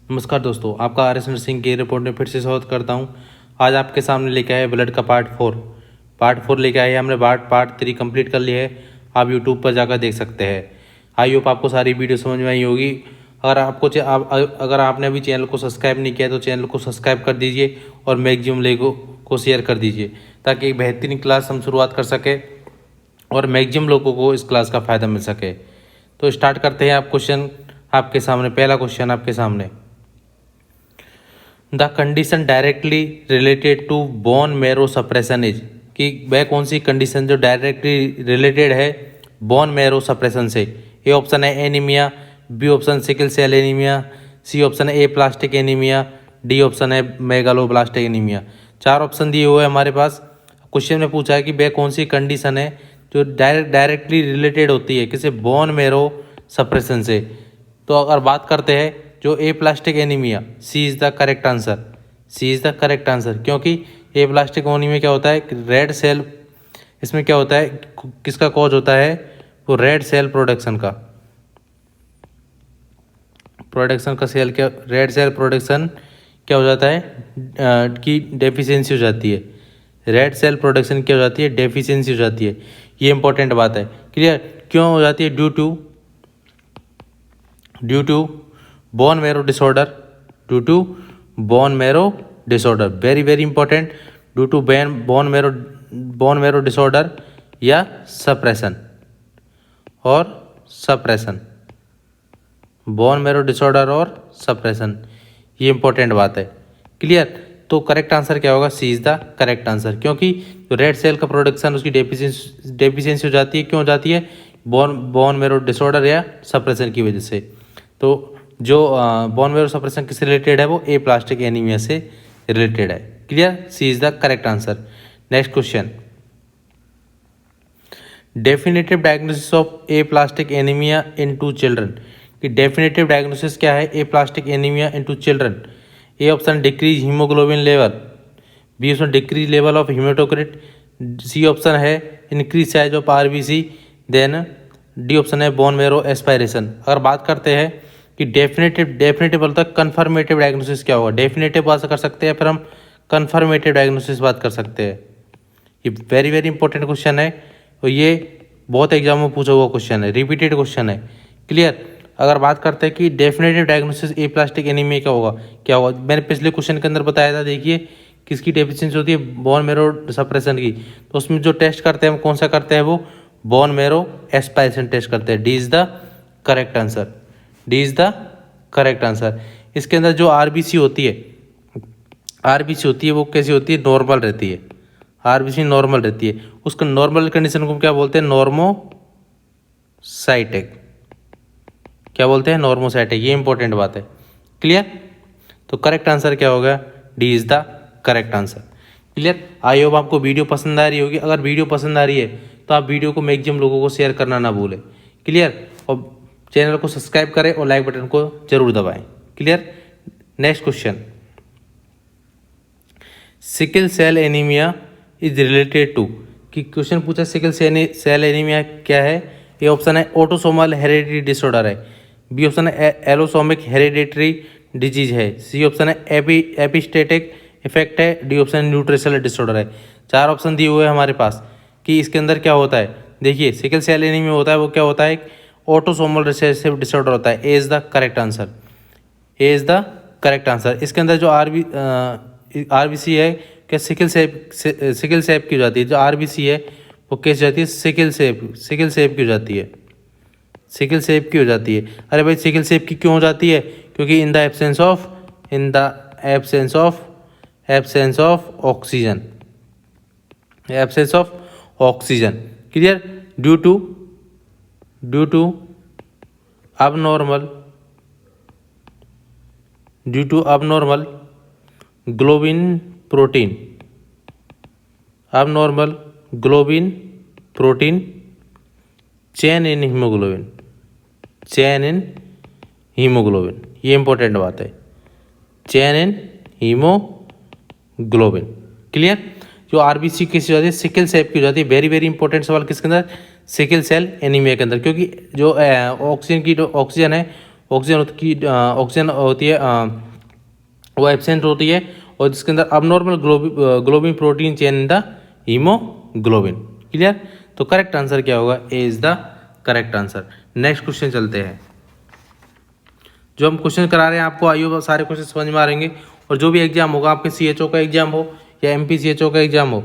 नमस्कार दोस्तों, आपका आर.एस. नर्सिंग की रिपोर्ट में फिर से स्वागत करता हूं। आज आपके सामने लेके आए ब्लड का पार्ट 4 लेके आए। हमने पार्ट 3 कंप्लीट कर लिया है। आप यूट्यूब पर जाकर देख सकते हैं। आई होप आपको सारी वीडियो समझ में आई होगी। अगर आपने अभी चैनल को सब्सक्राइब नहीं किया तो चैनल को सब्सक्राइब कर दीजिए और मैक्सिमम लोगों को शेयर कर दीजिए ताकि एक बेहतरीन क्लास हम शुरुआत कर सके और मैक्सिमम लोगों को इस क्लास का फ़ायदा मिल सके। तो स्टार्ट करते हैं। आप क्वेश्चन आपके सामने, पहला क्वेश्चन आपके सामने, the condition directly related to bone marrow suppression is, कि वह कौन सी कंडीशन जो डायरेक्टली रिलेटेड है बोन मैरो सप्रेशन से। ए ऑप्शन है anaemia, B option sickle cell anaemia, C option है aplastic anaemia, D option है मेगालोब्लास्टिक एनीमिया। चार ऑप्शन दिए हुए हैं हमारे पास। क्वेश्चन में पूछा है कि वह कौन सी कंडीशन है जो डायरेक्टली रिलेटेड होती है किसी बोन मैरो सप्रेशन से। तो अगर बात करते हैं जो aplastic anaemia, C is the correct answer. C is the correct answer, क्योंकि ए प्लास्टिक एनीमिया क्या होता है, रेड सेल, इसमें क्या होता है, किसका कॉज होता है, वो रेड सेल प्रोडक्शन का सेल, क्या रेड सेल प्रोडक्शन क्या हो जाता है कि डेफिशिएंसी हो जाती है। रेड सेल प्रोडक्शन क्या हो जाती है, डेफिशिएंसी हो जाती है। ये इंपॉर्टेंट बात है। क्लियर, क्यों हो जाती है, due to bone marrow disorder, very very important, due to bone marrow disorder या सप्रेशन बोन मैरो डिसऑर्डर और सप्रेशन, ये इंपॉर्टेंट बात है। क्लियर, तो करेक्ट आंसर क्या होगा, C is the correct answer, क्योंकि जो रेड सेल का प्रोडक्शन उसकी डेफिशिएंसी हो जाती है। क्यों हो जाती है, बोन मैरो डिसऑर्डर या सप्रेशन की वजह से। तो जो बोन मैरो सप्रेशन किससे रिलेटेड है, वो ए प्लास्टिक एनीमिया से रिलेटेड है। Clear, C is the correct answer. Next question, definitive diagnosis of aplastic anaemia in to children, कि डेफिनेटिव डायग्नोसिस क्या है aplastic anaemia in to children. A option decrease haemoglobin level, B option decrease level of haematocrit, C option है increase size of RBC, then D option है bone marrow aspiration. अगर बात करते हैं कि definitive बोलता है कन्फर्मेटिव डायग्नोसिस क्या होगा, डेफिनेटिव बात कर सकते हैं, फिर हम कन्फर्मेटिव डायग्नोसिस बात कर सकते हैं। ये वेरी वेरी इंपॉर्टेंट क्वेश्चन है और ये बहुत एग्जाम में पूछा हुआ क्वेश्चन है, रिपीटेड क्वेश्चन है। क्लियर, अगर बात करते हैं कि डेफिनेटिव डायग्नोसिस ए प्लास्टिक एनीमिया क्या होगा, मैंने पिछले क्वेश्चन के अंदर बताया था। देखिए किसकी डेफिशिएंसी होती है, बोन मैरो सप्रेशन की, तो उसमें जो टेस्ट करते हैं हम कौन सा करते हैं, वो बोन मैरो एस्पायरेशन टेस्ट करते हैं। D is the correct answer, D is the correct answer. इसके अंदर जो आरबीसी होती है वो कैसी होती है, नॉर्मल रहती है। आरबीसी नॉर्मल रहती है, उसका नॉर्मल कंडीशन को क्या बोलते हैं, नॉर्मोसाइटिक, क्या बोलते हैं, नॉर्मोसाइटिक। ये इंपॉर्टेंट बात है। क्लियर, तो करेक्ट आंसर क्या होगा, D is the correct answer. Clear, I hope आपको वीडियो पसंद आ रही होगी। अगर वीडियो पसंद आ रही है तो आप वीडियो को मैक्सिमम लोगों को शेयर करना ना भूलें। क्लियर, और चैनल को सब्सक्राइब करें और लाइक बटन को जरूर दबाएं। Clear, next question, sickle cell anaemia is related to, कि क्वेश्चन पूछा सिकल सेल एनीमिया क्या है। ए ऑप्शन है ऑटोसोमल हेरिडिटी डिसऑर्डर है, बी ऑप्शन है एलोसोमिक हेरिडिटरी डिजीज है, सी ऑप्शन है एपिस्टेटिक इफेक्ट है, डी ऑप्शन न्यूट्रिशनल डिसऑर्डर है। चार ऑप्शन दिए हुए हैं हमारे पास कि इसके अंदर क्या होता है। देखिए सिकल सेल एनीमिया होता है वो क्या होता है, ऑटोसोमल रिसेसिव डिसऑर्डर होता है। A is the correct answer, A is the correct answer. इसके अंदर जो आरबीसी है क्या सिकल सेप की हो जाती है, जो आरबीसी है वो कैसे जाती है, सिकल सेप की हो जाती है, सिकल सेप की हो जाती है। अरे भाई सिकल सेप की क्यों हो जाती है, क्योंकि in the absence of oxygen. Clear, due to abnormal globin protein chain in haemoglobin, ये इंपॉर्टेंट बात है, चेन इन हीमोग्लोबिन। क्लियर, जो आरबीसी किस हो जाती है, सिकल सेप की हो जाती है। वेरी वेरी इंपॉर्टेंट सवाल किसके अंदर, सिकल सेल एनीमिया के अंदर, क्योंकि जो ऑक्सीजन है ऑक्सीजन होती है वो एब्सेंट होती है, और जिसके अंदर abnormal globin protein chain in the haemoglobin. Clear? तो करेक्ट आंसर क्या होगा? A is the correct answer. Next question चलते हैं। जो हम क्वेश्चन करा रहे हैं आपको, आइए सारे क्वेश्चन समझ में आ रहेंगे। और जो भी एग्जाम होगा, आपके CHO का एग्जाम हो या MPCHO का एग्जाम हो,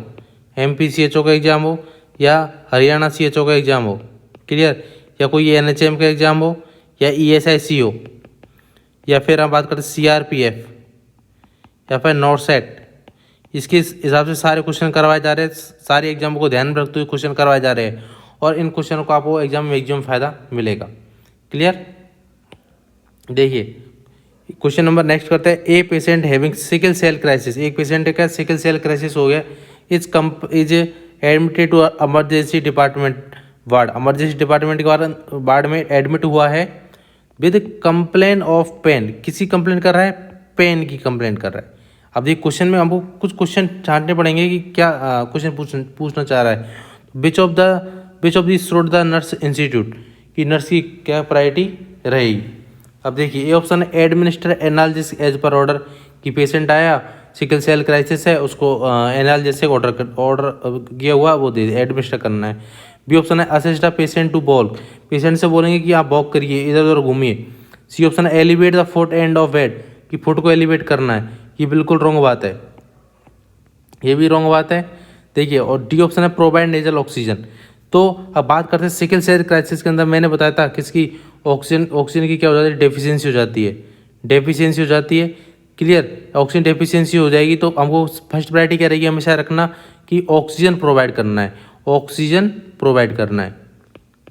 MPCHO का एग्जाम हो या हरियाणा CHO का एग्जाम हो, क्लियर, या कोई NHM का एग्जाम हो या ESIC हो, या फिर हम बात करते हैं CRPF या फिर NORSET, इसके हिसाब से सारे क्वेश्चन करवाए जा रहे हैं। सारे एग्जाम को ध्यान में रखते हुए क्वेश्चन करवाए जा रहे हैं, और इन क्वेश्चनों को आपको एग्जाम में मैक्सिमम फायदा मिलेगा। क्लियर? देखिए क्वेश्चन नंबर नेक्स्ट करते हैं। A patient having sickle cell crisis, एक पेशेंट का सिकल सेल क्राइसिस हो गया, is admitted to emergency department ward, emergency department के वार्ड में एडमिट हुआ है विद कंप्लेन ऑफ पेन, किसी कंप्लेन कर रहा है, पेन की कंप्लेन कर रहा है। अब देखिए क्वेश्चन में हमको कुछ क्वेश्चन छांटने पड़ेंगे कि क्या क्वेश्चन पूछना चाह रहा है। Which of the should the nurse institute, की नर्स की क्या प्रायोरिटी रहेगी। अब देखिए ए ऑप्शन है administer analysis as per order, कि पेशेंट आया सिकल सेल क्राइसिस है, उसको एनालिसिस ऑर्डर किया हुआ वो दे एडमिनिस्टर करना है। बी ऑप्शन है assist the patient to walk, patient से बोलेंगे कि आप वॉक करिए, इधर उधर घूमिए। सी ऑप्शन है elevate the foot end of bed, कि फुट को एलिवेट करना है, ये बिल्कुल रॉन्ग बात है, ये भी रॉन्ग बात है। देखिए और डी ऑप्शन है प्रोवाइड नेजल ऑक्सीजन। तो अब बात करते हैं सिकल सेल क्राइसिस के अंदर मैंने बताया था किसकी ऑक्सीजन की क्या हो जाती है, डेफिशिएंसी हो जाती है, डेफिशिएंसी हो जाती है। क्लियर? ऑक्सीजन डेफिशिएंसी हो जाएगी तो हमको फर्स्ट प्रायोरिटी क्या रहेगी, हमेशा रखना कि ऑक्सीजन प्रोवाइड करना है, ऑक्सीजन प्रोवाइड करना है।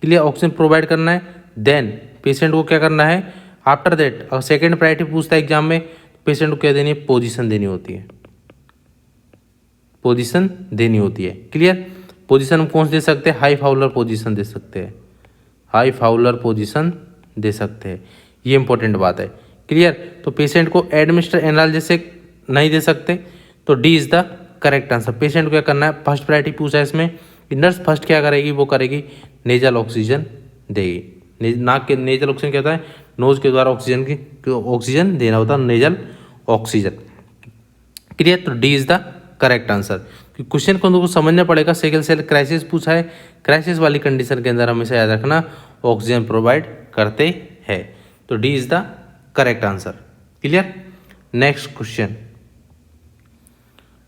क्लियर? ऑक्सीजन प्रोवाइड करना है, देन पेशेंट को क्या करना है, आफ्टर दैट अगर सेकेंड प्रायोरिटी पूछता है एग्जाम में, पेशेंट को क्या देनी है, पोजीशन देनी होती है, पोजीशन देनी होती है। क्लियर? पोजीशन हम कौन से दे सकते हैं, हाई फाउलर पोजीशन दे सकते हैं, हाई फाउलर पोजीशन दे सकते हैं, ये इंपॉर्टेंट बात है। क्लियर? तो पेशेंट को एडमिनिस्टर एनालिसिस नहीं दे सकते, तो D is the correct answer. Patient को क्या करना है, फर्स्ट प्रायोरिटी पूछा है इसमें, नर्स फर्स्ट क्या करेगी, वो करेगी नेजल ऑक्सीजन देगी। नाक के नेजल ऑक्सीजन क्या होता है, नोज के द्वारा ऑक्सीजन देना होता है, नेजल ऑक्सीजन। क्लियर? तो D is the correct answer. Question को हमको समझना पड़ेगा, सिकल सेल क्राइसिस पूछा है, क्राइसिस वाली कंडीशन के अंदर हमेशा याद रखना ऑक्सीजन प्रोवाइड करते हैं, तो D is the correct answer. Clear? Next question,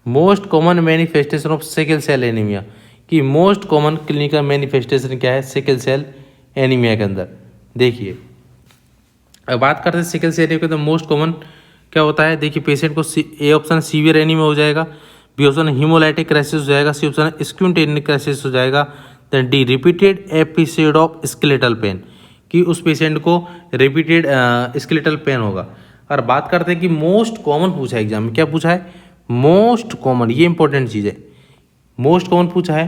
most common manifestation of sickle cell anaemia, कि मोस्ट कॉमन क्लिनिकल मैनिफेस्टेशन क्या है सिकल सेल एनीमिया के अंदर। देखिए अब बात करते हैं सिकल सेल एनीमिया के अंदर मोस्ट कॉमन क्या होता है। देखिए पेशेंट को ए ऑप्शन सीवियर एनीमिया हो जाएगा, बी ऑप्शन हीमोलाइटिक क्राइसिस हो जाएगा, सी ऑप्शन स्क्विंटेनिक क्राइसिस हो जाएगा, then D repeated episode of skeletal pain, कि उस पेशेंट को रिपीटेड स्केलेटल पेन होगा। और बात करते हैं कि मोस्ट कॉमन पूछा है एग्जाम में, क्या पूछा है, मोस्ट कॉमन, ये इंपॉर्टेंट चीज़ है, मोस्ट कॉमन पूछा है।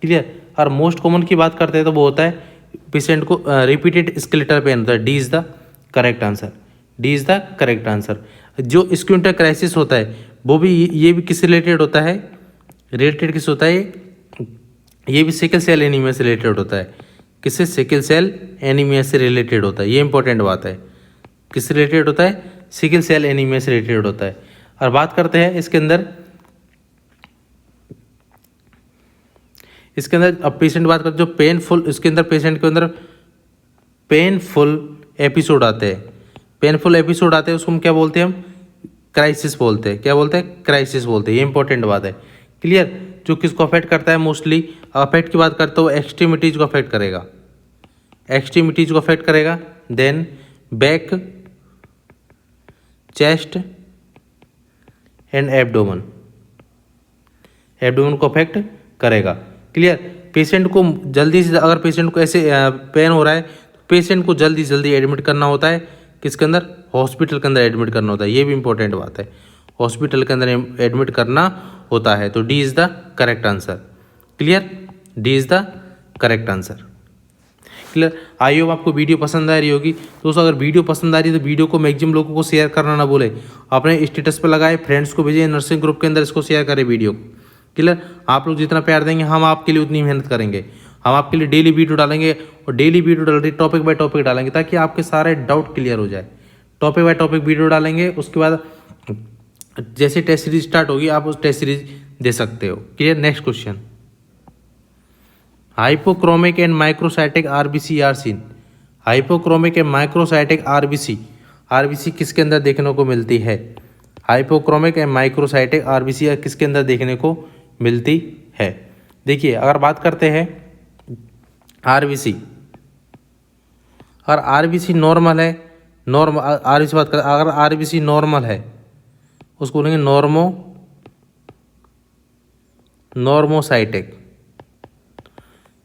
क्लियर? और मोस्ट कॉमन की बात करते हैं तो वो होता है पेशेंट को रिपीटेड स्केलेटल पेन होता है, D is the correct answer, D is the correct answer. जो स्क्विंटल क्राइसिस होता है वो भी, ये भी किस रिलेटेड होता है, रिलेटेड किस होता है, ये भी सिकल सेल एनीमिया से रिलेटेड होता है, किससे, सिकल सेल एनीमिया से रिलेटेड होता है, ये इंपॉर्टेंट बात है, किससे रिलेटेड होता है, सिकल सेल एनीमिया से रिलेटेड होता है। और बात करते हैं इसके अंदर अब पेशेंट बात करते जो पेनफुल, इसके अंदर पेशेंट के अंदर पेनफुल एपिसोड आते हैं, पेनफुल एपिसोड आते हैं, उसको हम क्या बोलते हैं, हम क्राइसिस बोलते हैं, क्या बोलते हैं, क्राइसिस बोलते हैं, ये इंपॉर्टेंट बात है। क्लियर? जो किसको अफेक्ट करता है, मोस्टली अफेक्ट की बात करते हो एक्सट्रीमिटीज को अफेक्ट करेगा, एक्सट्रीमिटीज को अफेक्ट करेगा, then back, chest and abdomen, abdomen को अफेक्ट करेगा। क्लियर? पेशेंट को जल्दी से, अगर पेशेंट को ऐसे पेन हो रहा है तो पेशेंट को जल्दी से जल्दी एडमिट करना होता है, किसके अंदर, हॉस्पिटल के अंदर एडमिट करना होता है, ये भी इंपॉर्टेंट बात है, हॉस्पिटल के अंदर एडमिट करना होता है, तो D is the correct answer. Clear? D is the correct answer. Clear? I hope आपको वीडियो पसंद आ रही होगी दोस्तों। अगर वीडियो पसंद आ रही है तो वीडियो को मैक्सिमम लोगों को शेयर करना ना भूले, अपने स्टेटस पर लगाए, फ्रेंड्स को भेजिए, नर्सिंग ग्रुप के अंदर इसको शेयर करें वीडियो। क्लियर? आप लोग जितना प्यार देंगे हम आपके लिए उतनी मेहनत करेंगे, हम आपके लिए डेली वीडियो डालेंगे और डेली वीडियो डाल रही टॉपिक बाय टॉपिक डालेंगे ताकि आपके सारे डाउट क्लियर हो जाए। टॉपिक बाय टॉपिक वीडियो डालेंगे, उसके बाद जैसे टेस्ट सीरीज स्टार्ट होगी आप उस टेस्ट सीरीज दे सकते हो। Clear. Next question, hypochromic and microcytic RBC are seen. Hypochromic and microcytic RBC किसके अंदर देखने को मिलती है? हाइपोक्रोमिक एंड माइक्रोसाइटिक आरबीसी किसके अंदर देखने को मिलती है? देखिए, अगर बात करते हैं आरबीसी, अगर आरबीसी नॉर्मल है, नॉर्मल आरबीसी बात करें, अगर आरबीसी नॉर्मल है उसको बोलेंगे नॉर्मोसाइटिक।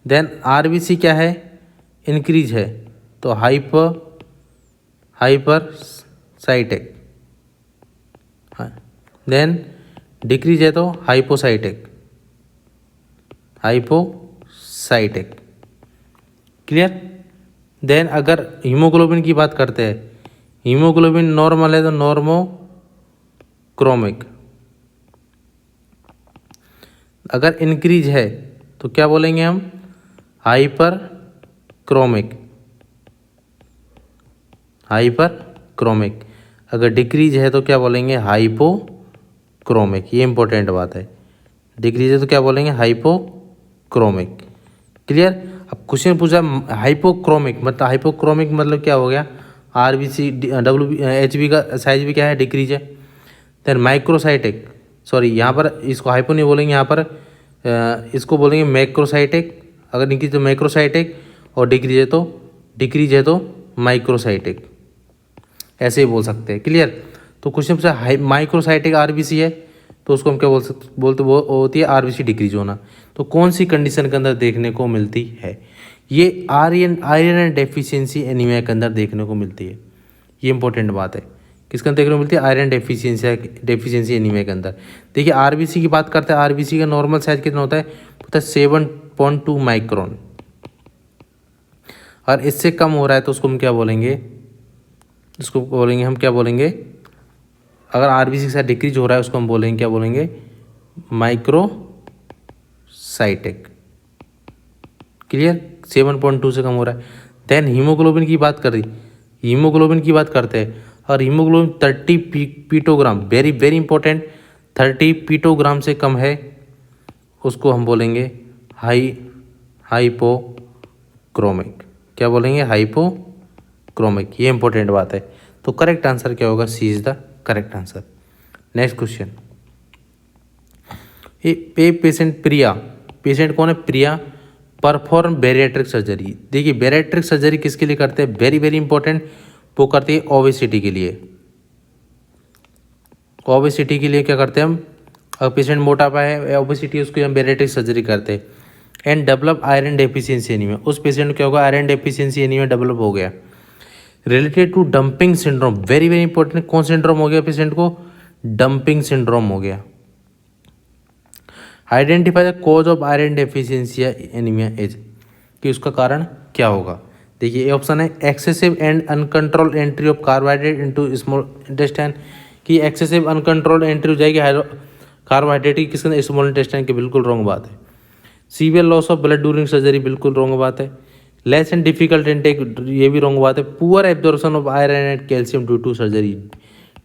देन आरबीसी क्या है? इंक्रीज है तो हाइपरसाइटिक। देन डिक्रीज है तो हाइपोसाइटिक। क्लियर। देन अगर हीमोग्लोबिन की बात करते हैं, हीमोग्लोबिन नॉर्मल है तो नॉर्मोक्रोमिक। अगर इंक्रीज है तो क्या बोलेंगे हम? हाइपरक्रोमिक। अगर डिक्रीज है तो क्या बोलेंगे? हाइपोक्रोमिक। ये इंपॉर्टेंट बात है, डिक्रीज है तो क्या बोलेंगे? हाइपोक्रोमिक। क्लियर। अब क्वेश्चन पूछा हाइपोक्रोमिक मतलब क्या हो गया? आरबीसी एचबी का साइज भी क्या है? डिक्रीज है। देन माइक्रोसाइटिक, सॉरी यहाँ पर इसको हाइपो नहीं बोलेंगे, यहाँ पर इसको बोलेंगे मैक्रोसाइटिक। अगर डिक्रीज तो मैक्रोसाइटिक और डिक्रीज है तो माइक्रोसाइटिक, ऐसे ही बोल सकते हैं। क्लियर। तो क्वेश्चन पूछा माइक्रोसाइटिक आरबीसी है तो उसको हम क्या बोलते वो होती है आरबीसी डिक्रीज होना। तो कौन सी कंडीशन के अंदर देखने को मिलती है? ये आयरन डेफिशिएंसी एनीमिया के अंदर देखने को मिलती है। ये इंपॉर्टेंट बात है, किसके अंदर देखने को मिलती है? आयरन डेफिशिएंसी एनीमिया के अंदर। देखिए, आरबीसी की बात करते हैं, आरबीसी का नॉर्मल साइज कितना होता है? 7.2 माइक्रोन। और इससे कम हो रहा है तो उसको हम क्या बोलेंगे? अगर आरबीसी के साथ डिक्रीज हो रहा है उसको हम बोलेंगे, क्या बोलेंगे? माइक्रोसाइटिक। क्लियर। 7.2 से कम हो रहा है। देन हीमोग्लोबिन की बात करते हैं, और हीमोग्लोबिन 30 पीटोग्राम, वेरी वेरी इंपॉर्टेंट, 30 पीटोग्राम से कम है उसको हम बोलेंगे हाइपोक्रोमिक। क्या बोलेंगे? हाइपोक्रोमिक। ये इंपॉर्टेंट बात है। तो करेक्ट आंसर क्या होगा? C is the correct answer. Next question, patient Priya, patient कौन है? Priya perform bariatric surgery. देखिए, बैरिएट्रिक सर्जरी किसके लिए करते हैं? वेरी वेरी इंपॉर्टेंट, वो करते हैं ओबेसिटी के लिए। ओबेसिटी के लिए क्या करते हैं हम? अगर पेशेंट मोटापा है, ओबेसिटी, उसको हम बैरिएट्रिक सर्जरी करते हैं। And develop iron deficiency anaemia, उस पेशेंट को क्या होगा? आयरन डेफिशिएंसी एनीमिया डेवलप हो गया। Related to dumping syndrome, very very important, कौन सिंड्रोम हो गया पेशेंट को? डंपिंग सिंड्रोम हो गया। Identify the cause of iron deficiency anaemia is, कि उसका कारण क्या होगा? देखिए, ये ऑप्शन है excessive and uncontrolled entry of carbohydrate into small intestine, कि एक्सेसिव अनकंट्रोल एंट्री हो जाएगी कार्बोहाइड्रेट की किसके? स्मॉल इंटेस्टाइन की। बिल्कुल रॉन्ग बात है। Severe loss of blood during surgery, बिल्कुल रॉन्ग बात है। लेस एंड डिफिकल्ट इनटेक, ये भी रॉन्ग बात है। Poor absorption of iron and calcium due to surgery,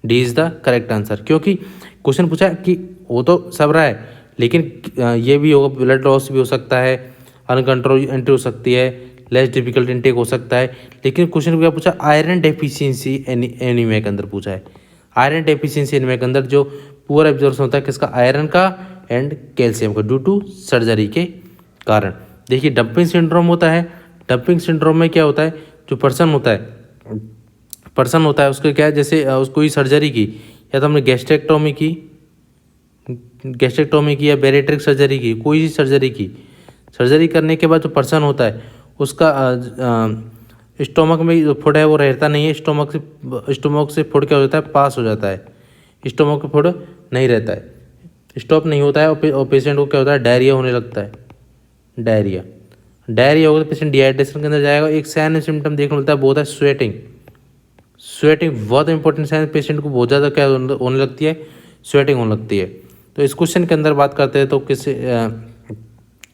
D is the correct answer. क्योंकि क्वेश्चन पूछा कि वो तो सब रहा है, लेकिन ये भी होगा, ब्लड लॉस भी हो सकता है, अनकंट्रोल एंट्री हो सकती है, लेस डिफिकल्ट इनटेक हो सकता है, लेकिन क्वेश्चन क्या पूछा? आयरन डेफिशिएंसी एनीमिया के अंदर पूछा है। आयरन डेफिशिएंसी एनीमिया के अंदर जो पुअर एब्जॉर्प्शन होता है किसका? आयरन का एंड कैल्शियम का, ड्यू टू सर्जरी के कारण। देखिए, डंपिंग सिंड्रोम होता है। डंपिंग सिंड्रोम में क्या होता है? जो पर्सन होता है उसको क्या है? जैसे उसको ही सर्जरी की, या तो हमने गैस्ट्रेक्टोमी की या बैरिएट्रिक सर्जरी की, कोई सी सर्जरी की, सर्जरी करने के बाद जो पर्सन होता है उसका स्टोमक में जो फूड है वो रहता नहीं है। स्टोमक से फूड क्या हो जाता है? पास हो जाता है। स्टोमक का फूड नहीं रहता है, स्टॉप नहीं होता है, और पेशेंट को क्या होता है? डायरिया होने लगता है। डायरिया होगा तो पेशेंट डिहाइड्रेशन के अंदर जाएगा। एक साइन सिम्टम देखने मिलता है, वो होता है स्वेटिंग। बहुत इंपॉर्टेंट साइन, पेशेंट को बहुत ज़्यादा क्या होने लगती है? स्वेटिंग होने लगती है। तो इस क्वेश्चन के अंदर बात करते हैं तो किस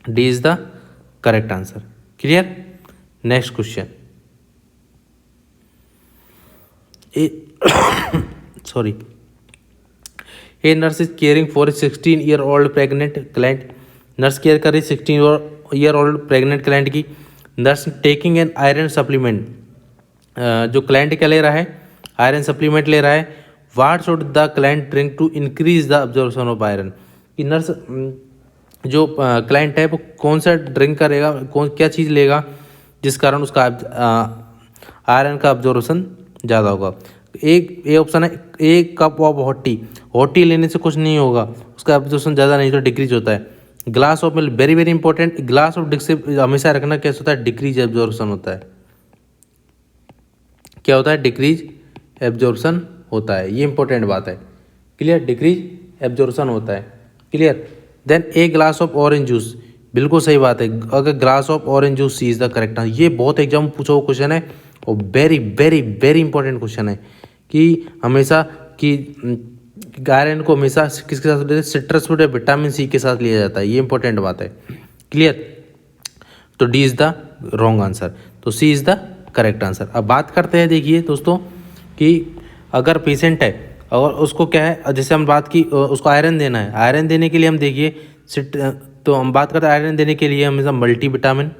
D is the correct answer. Clear. Next question, sorry, a nurse is caring for a 16-year-old pregnant client. Nurse care कर रही 16-year-old प्रेग्नेंट क्लाइंट की। Nurse taking an iron supplement, जो क्लाइंट क्या ले रहा है, आयरन सप्लीमेंट ले रहा है। What should the client drink to increase the absorption of iron, कि नर्स जो क्लाइंट है वो कौन सा ड्रिंक करेगा, क्या चीज़ लेगा जिस कारण उसका आयरन का अब्जॉर्प्शन ज़्यादा होगा। एक ये ऑप्शन है, एक cup of hot T, hot T लेने से कुछ नहीं होगा, उसका अब्जॉर्प्शन ज़्यादा नहीं तो डिक्रीज होता है। Glass of milk, very very important, glass of Dick से हमेशा रखना कैसे होता है, डिक्रीज एब्जॉर्प्शन होता है। क्या होता है, डिक्रीज एब्जॉर्प्शन होता है, ये इंपॉर्टेंट बात है। क्लियर, डिक्रीज एब्जॉर्प्शन होता है। Clear. Then a glass of orange juice, बिल्कुल सही बात है, अगर glass of orange juice C is the correct answer. ये बहुत एग्जाम पूछा हुआ क्वेश्चन है और very very very important question है कि हमेशा कि आयरन को हमेशा किसके साथ लेते हैं, सिट्रस फ्रूट या विटामिन सी के साथ लिया जाता है, ये इंपॉर्टेंट बात है। क्लियर। तो D is the wrong answer, तो C is the correct answer. अब बात करते हैं, देखिए दोस्तों, कि अगर पेशेंट है और उसको क्या है, जैसे हम बात की उसको आयरन देना है, आयरन देने के लिए हम देखिए तो हम बात करते हैं आयरन देने के लिए हमेशा मल्टीविटामिन,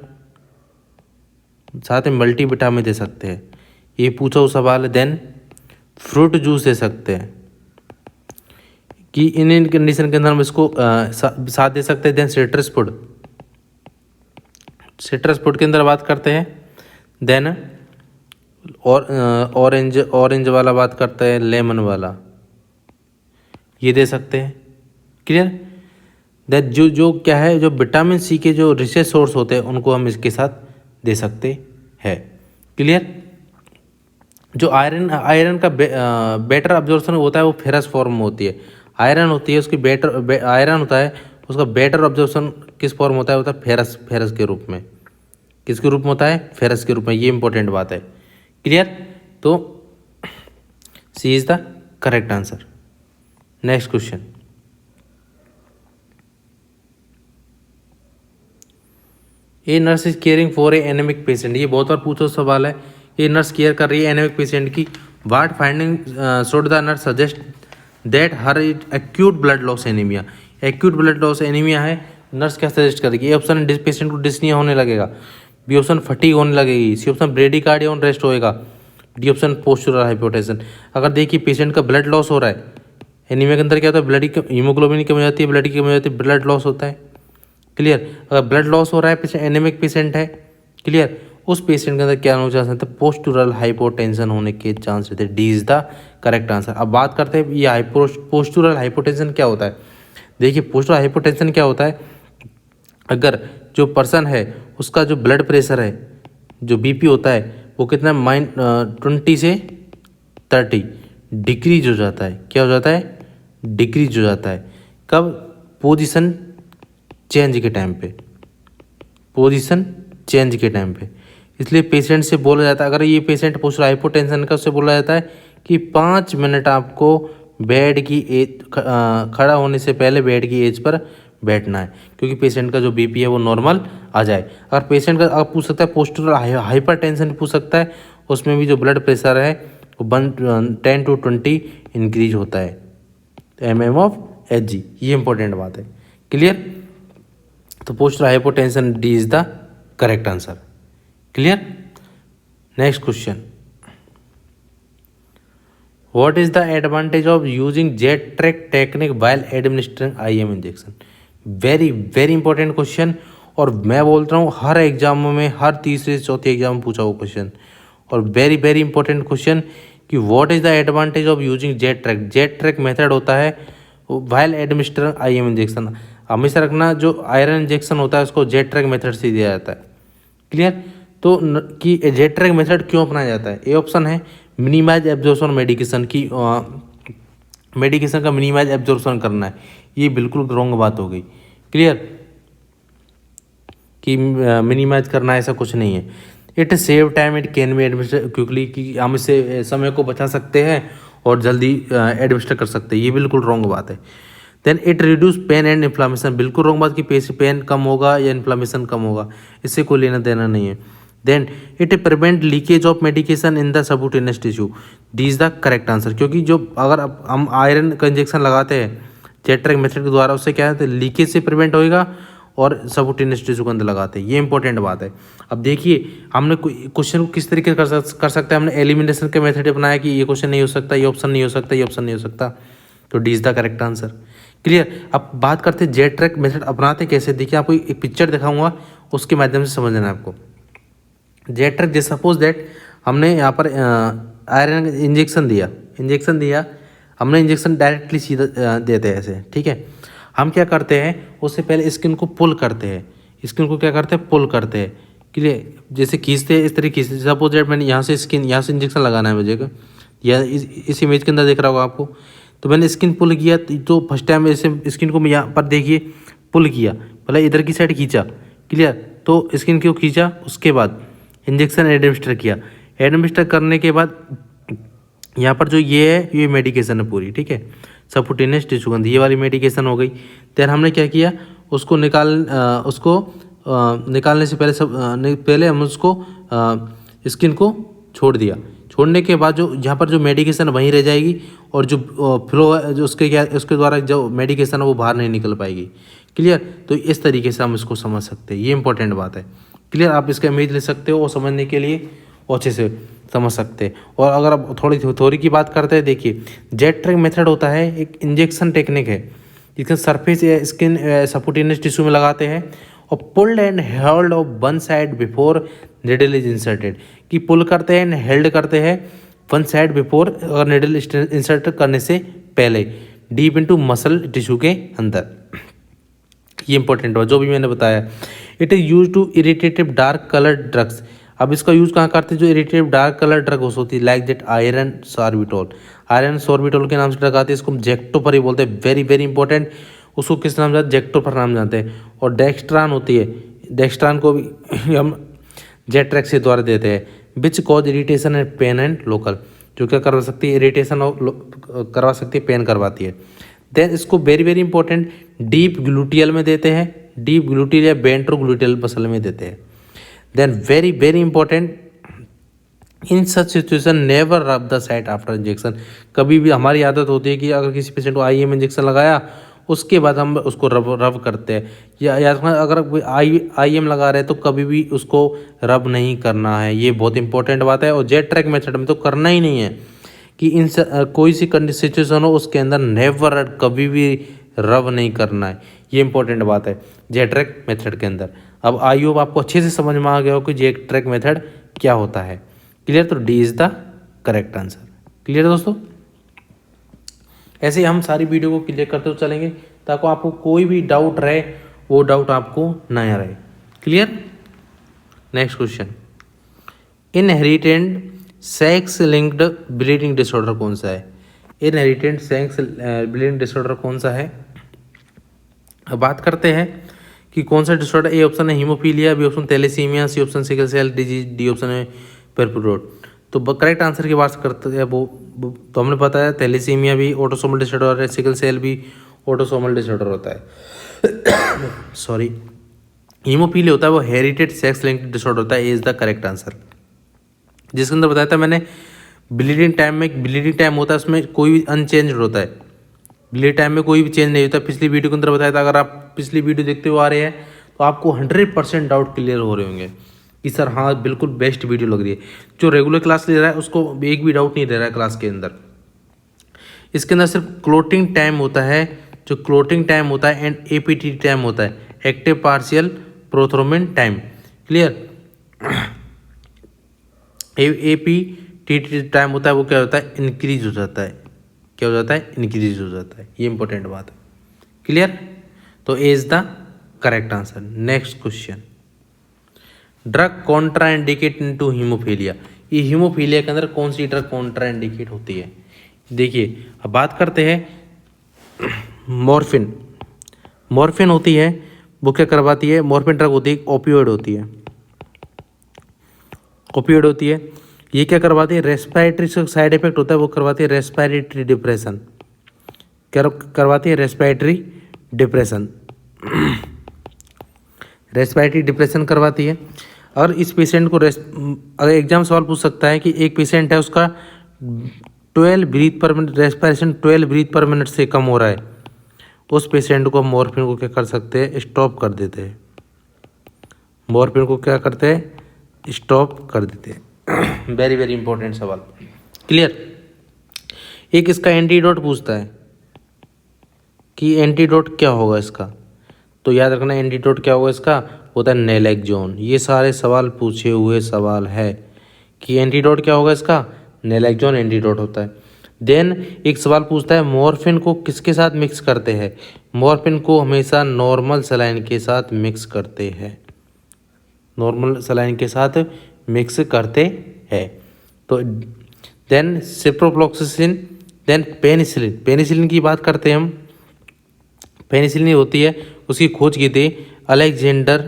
साथ में मल्टीविटामिन दे सकते हैं, ये पूछा हुआ सवाल है। देन फ्रूट जूस दे सकते हैं कि इन कंडीशन के अंदर हम इसको साथ दे सकते हैं। Then citrus food, citrus food के अंदर बात करते हैं। देन और ऑरेंज वाला बात करते हैं, लेमन वाला, ये दे सकते हैं। क्लियर। दैट जो क्या है, जो विटामिन सी के जो रिचेस्ट सोर्स होते हैं उनको हम इसके साथ दे सकते हैं। क्लियर। जो आयरन का बेटर अब्जॉर्प्शन होता है वो फेरस फॉर्म में होती है, आयरन होती है उसकी आयरन होता है उसका बेटर अब्जॉर्प्शन किस फॉर्म होता है फेरस के रूप में। किसके रूप में होता है, फेरस के रूप में, ये इंपॉर्टेंट बात है। क्लियर। तो C is the correct answer. Next question, a nurse is caring for a anaemic patient, ये बहुत बार पूछो सवाल है। ये नर्स केयर कर रही है एनेमिक पेशेंट की। What finding should the nurse suggest that her acute blood loss anaemia, acute blood loss anaemia है, नर्स क्या सजेस्ट करेगी। ए ऑप्शन पेशेंट को डिस्निया होने लगेगा, बी ऑप्शन फटीग होने लगेगी, C option bradycardia on rest होएगा, डी ऑप्शन पोस्चुरल हाइपोटेंशन। अगर देखिए पेशेंट का ब्लड लॉस हो रहा है, एनीमिया के अंदर क्या होता है, ब्लड की हीमोग्लोबिन की कमी हो जाती है, ब्लड की कमी हो जाती है, ब्लड लॉस होता है। क्लियर। अगर ब्लड लॉस हो रहा है, पेशेंट एनेमिक पेशेंट है, क्लियर, उस पेशेंट के अंदर क्या हो जाता है, पोस्टुरल हाइपोटेंशन होने के चांस रहते हैं। D is the correct answer. अब बात करते हैं ये पोस्टुरल हाइपोटेंशन क्या होता है। देखिए पोस्टुरल हाइपोटेंशन क्या होता है, अगर जो पर्सन है उसका जो ब्लड प्रेशर है, जो बीपी होता है वो कितना -20 से 30 डिक्रीज हो जाता है। क्या हो जाता है, डिक्रीज हो जाता है। कब, पोजीशन चेंज के टाइम पे, पोजीशन चेंज के टाइम पे। इसलिए पेशेंट से बोला जाता है, अगर ये पेशेंट पोस्टुरल हाइपोटेंशन का, उससे बोला जाता है कि 5 मिनट आपको बेड की एज खड़ा होने से पहले बेड की एज पर बैठना है, क्योंकि पेशेंट का जो बीपी है वो नॉर्मल आ जाए। अगर पेशेंट का आप पूछ सकता है पोस्टुरल हाइपरटेंशन पूछ सकता है, उसमें भी जो ब्लड प्रेशर है वो 10 to 20 इंक्रीज होता है, mm of Hg, ये इंपॉर्टेंट बात है। क्लियर। तो postural hypotension D is the correct answer. Clear. Next question, what is the advantage of using jet track technique while administering IM injection. Very very important question, और मैं बोलता हूँ हर exam में, हर तीसरे चौथे एग्जाम में पूछा हुआ क्वेश्चन, और वेरी वेरी इंपॉर्टेंट क्वेश्चन कि what is the advantage of using jet track. Jet track method होता है व्हाइल एडमिनिस्ट्रिंग IM इंजेक्शन। हमेशा रखना जो आयरन इंजेक्शन होता है उसको जेट ट्रैक मेथड से दिया जाता है। क्लियर। तो कि जेट ट्रैक मेथड क्यों अपनाया जाता है, ए ऑप्शन है मिनिमाइज एब्जॉर्प्शन मेडिकेशन की, मेडिकेशन का मिनिमाइज एब्जॉर्प्शन करना है, ये बिल्कुल रॉन्ग बात हो गई। क्लियर। कि मिनिमाइज करना ऐसा कुछ नहीं है। It save time, it can be administer quickly, कि हम इससे समय को बचा सकते हैं और जल्दी एडमिनिस्टर कर सकते हैं, ये बिल्कुल रॉन्ग बात है। Then it reduce pain and inflammation, बिल्कुल रॉन्ग बात कि पेन कम होगा या इन्फ्लामेशन कम होगा, इससे कोई लेना देना नहीं है। Then it prevent leakage of medication in the subcutaneous tissue, D is the correct answer. क्योंकि जो अगर हम आयरन का इंजेक्शन लगाते हैं जेट्रिक मेथड के द्वारा, उससे क्या है लीकेज से प्रिवेंट होएगा और सबक्यूटेनियस टिश्यू के अंदर लगाते हैं, ये इंपॉर्टेंट बात है। अब देखिए हमने क्वेश्चन को किस तरीके कर सकते हैं, हमने एलिमिनेशन के मेथड अपनाया कि ये क्वेश्चन नहीं हो सकता, ये ऑप्शन नहीं हो सकता, ये ऑप्शन नहीं हो सकता, तो D is the correct answer. Clear. अब बात करते हैं जेट्रिक मेथड अपनाते कैसे, देखिए आपको एक पिक्चर दिखाऊंगा, उसके माध्यम से समझना है आपको। जेट्रिक जैसे सपोज दैट हमने यहाँ पर आयरन इंजेक्शन दिया, हमने इंजेक्शन डायरेक्टली सीधा देते हैं ऐसे, ठीक है। हम क्या करते हैं, उससे पहले स्किन को पुल करते हैं, स्किन को क्या करते हैं, पुल करते हैं। क्लियर। जैसे खींचते हैं इस तरीके से, सपोज दैट मैंने यहाँ से इंजेक्शन लगाना है मुझे, या इस इमेज के अंदर देख रहा होगा आपको, तो मैंने स्किन पुल किया, तो फर्स्ट टाइम ऐसे स्किन को मैं यहाँ पर देखिए पुल किया, पहले इधर की साइड खींचा। क्लियर। तो स्किन को खींचा, उसके बाद इंजेक्शन एडमिनिस्टर किया, एडमिनिस्टर करने के बाद यहाँ पर जो ये है ये मेडिकेशन है पूरी, ठीक है, सबक्यूटेनियस टिश्यू के अंदर ये वाली मेडिकेशन हो गई। देन हमने क्या किया, उसको निकालने से पहले हम उसको स्किन को छोड़ दिया। छोड़ने के बाद जो यहाँ पर जो मेडिकेशन वहीं रह जाएगी, और जो फ्लो है जो उसके द्वारा जो मेडिकेशन है वो बाहर नहीं निकल पाएगी। क्लियर। तो इस तरीके से हम इसको समझ सकते हैं, ये इंपॉर्टेंट बात है। क्लियर। आप इसका इमेज ले सकते हो और समझने के लिए और अच्छे से समझ सकते हैं। और अगर आप थोड़ी की बात करते हैं, देखिए जेट्रिक मेथड होता है एक इंजेक्शन टेक्निक है, जिसका सरफेस या स्किन सबक्यूटेनियस टिश्यू में लगाते हैं, और pulled and held of one side before needle is inserted, कि पुल करते हैं, हेल्ड करते हैं वन साइड बिफोर, और निडल इंसर्ट करने से पहले डीप इनटू मसल टिश्यू के अंदर। ये इंपॉर्टेंट है जो भी मैंने बताया। It is use to irritative dark colour drugs, अब इसका यूज़ कहाँ करते हैं, जो इरिटेटिव डार्क कलर ड्रग होती है, like that iron sorbitol, iron sorbitol के नाम से ड्रग आती है, इसको जेक्टोपर ही बोलते हैं, वेरी वेरी इंपॉर्टेंट। उसको किस नाम से, जेक्टोपर नाम जानते हैं। और डेक्स्ट्रान होती है, डेक्स्ट्रान को भी हम जेट्रिक से द्वारा देते हैं, which cause irritation and pain and local, जो क्या करवा सकती है, इरिटेशन करवा सकती है, पेन करवाती है। देन इसको very very important deep gluteal में देते हैं, डीप ग्लूटियल या वेंट्रो ग्लूटियल मसल में देते हैं। Then very very important, in such situation never rub the site after injection, कभी भी हमारी आदत होती है कि अगर किसी पेशेंट को आईएम इंजेक्शन लगाया उसके बाद हम उसको रब करते हैं, या अगर कोई आईएम लगा रहे हैं तो कभी भी उसको रब नहीं करना है, ये बहुत इंपॉर्टेंट बात है। और जेट्रिक मेथड में तो करना ही नहीं है, कि इन कोई सी सिचुएशन हो उसके अंदर नेवर, कभी भी रब नहीं करना है, ये इंपॉर्टेंट बात है जेट्रिक मेथड के अंदर। अब आई होप आपको अच्छे से समझ में आ गया हो कि जेट्रिक मेथड क्या होता है। क्लियर। तो D is the correct answer. Clear दोस्तों। ऐसे ही हम सारी वीडियो को क्लियर करते हुए चलेंगे, ताकि आपको कोई भी डाउट रहे वो डाउट आपको नया रहे। Clear. Next question, inherent sex linked bleeding disorder कौन सा है, इनहेरिटेंट सेक्स ब्लीडिंग डिसऑर्डर कौन सा है। अब बात करते हैं कि कौन सा डिसऑर्डर, ए ऑप्शन है haemophilia, B option thalassaemia, C option sickle cell disease, D option है पेर्पुरोड। तो करेक्ट आंसर की बात करते हैं वो तो हमने बताया थैलेसीमिया भी ऑटोसोमल डिसऑर्डर है, सिकल सेल भी ऑटोसोमल डिसऑर्डर होता है। सॉरी, हीमोफीलिया होता है वो हेरिटेड सेक्स लिंक्ड डिसऑर्डर होता है, इज द करेक्ट आंसर। जिसके अंदर बताया था मैंने ब्लीडिंग टाइम होता है उसमें कोई भी अनचेंज होता है, ब्लीडिंग टाइम में कोई भी चेंज नहीं होता। पिछली वीडियो के अंदर बताया था, अगर आप पिछली वीडियो देखते हुए आ रहे हैं तो आपको 100% डाउट क्लियर हो रहे होंगे कि सर हाँ बिल्कुल बेस्ट वीडियो लग रही है। जो रेगुलर क्लास ले रहा है उसको एक भी डाउट नहीं रह रहा है क्लास के अंदर। इसके अंदर सिर्फ क्लोटिंग टाइम होता है, जो क्लोटिंग टाइम होता है एंड एपीटी टाइम होता है, active partial prothrombin time. Clear. APT time होता है वो क्या होता है, इंक्रीज हो जाता है, क्या हो जाता है, इंक्रीज हो जाता है। ये इंपॉर्टेंट बात है। क्लियर। तो A is the correct answer. Next question, drug contraindicate into haemophilia, ये हीमोफीलिया के अंदर कौन सी ड्रग कॉन्ट्राइंडिकेट होती है। देखिए अब बात करते हैं मॉर्फिन। मॉर्फिन होती है वो क्या करवाती है, मॉर्फिन ड्रग होती है ओपियोइड होती है, ओपियोइड होती है। ये क्या करवाती है, रेस्पिरेटरी से साइड इफेक्ट होता है वो करवाती है रेस्पिरेटरी डिप्रेशन। करवाती है रेस्पिरेटरी डिप्रेशन, रेस्पिरेटरी डिप्रेशन करवाती है। और इस पेशेंट को अगर एग्जाम सवाल पूछ सकता है कि एक पेशेंट है उसका 12 breath per minute, respiration 12 breath per minute से कम हो रहा है, उस पेशेंट को मॉर्फिन को क्या कर सकते हैं, स्टॉप कर देते हैं। मॉर्फिन को क्या करते हैं, स्टॉप कर देते हैं। वेरी वेरी इंपॉर्टेंट सवाल, क्लियर। एक इसका एंटीडोट पूछता है कि एंटीडोट क्या होगा इसका, तो याद रखना एंटीडोट क्या होगा इसका, होता है नैलेक्सोन। ये सारे सवाल पूछे हुए सवाल है कि एंटीडोट क्या होगा इसका, नैलेक्सोन एंटीडोट होता है। देन एक सवाल पूछता है मॉर्फिन को किसके साथ मिक्स करते हैं, मॉर्फिन को हमेशा नॉर्मल सलाइन के साथ मिक्स करते हैं, नॉर्मल सलाइन के साथ मिक्स करते हैं। तो then ciprofloxacin, then penicillin, penicillin की बात करते हैं हम। पेनिसिलिन होती है, उसकी खोज की थी अलेक्जेंडर